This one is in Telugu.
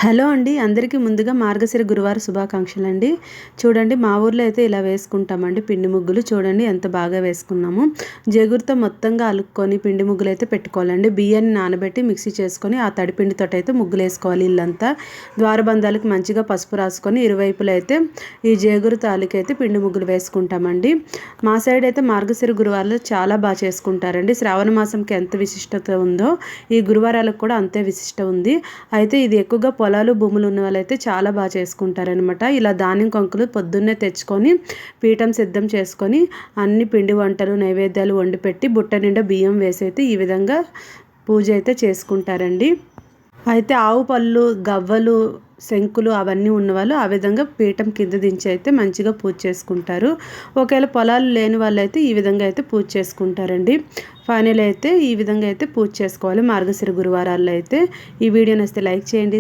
హలో అండి, అందరికీ ముందుగా మార్గశిర గురువార శుభాకాంక్షలు అండి. చూడండి, మా ఊర్లో అయితే ఇలా వేసుకుంటామండి పిండి ముగ్గులు. చూడండి ఎంత బాగా వేసుకున్నాము. జేగురుతో మొత్తంగా అలుక్కొని పిండి ముగ్గులు అయితే పెట్టుకోవాలండి. బియ్యాన్ని నానబెట్టి మిక్సీ చేసుకొని ఆ తడిపిండితో అయితే ముగ్గులు వేసుకోవాలి. ఇల్లంతా ద్వారబంధాలకు మంచిగా పసుపు రాసుకొని ఇరువైపులు అయితే ఈ జేగురు తాలికైతే పిండి ముగ్గులు వేసుకుంటామండి. మా సైడ్ అయితే మార్గశిర గురువారాలు చాలా బాగా చేసుకుంటారండి. శ్రావణ మాసంకి ఎంత విశిష్టత ఉందో ఈ గురువారాలకు కూడా అంతే విశిష్టత ఉంది. అయితే ఇది ఎక్కువగా పొలాలు భూములు ఉన్న వాళ్ళైతే చాలా బాగా చేసుకుంటారనమాట. ఇలా ధాన్యం కంకులు పొద్దున్నే తెచ్చుకొని పీఠం సిద్ధం చేసుకొని అన్ని పిండి వంటలు నైవేద్యాలు వండి పెట్టి బుట్ట నిండా బియ్యం వేసైతే ఈ విధంగా పూజ అయితే చేసుకుంటారండి. అయితే ఆవు పళ్ళు గవ్వలు శంకులు అవన్నీ ఉన్నవాళ్ళు ఆ విధంగా పీఠం కింద దించి అయితే మంచిగా పూజ చేసుకుంటారు. ఒకవేళ పొలాలు లేని వాళ్ళు అయితే ఈ విధంగా అయితే పూజ చేసుకుంటారండి. ఫైనల్ అయితే ఈ విధంగా అయితే పూజ చేసుకోవాలి మార్గశిర గురువారాల్లో అయితే. ఈ వీడియో నచ్చితే లైక్ చేయండి.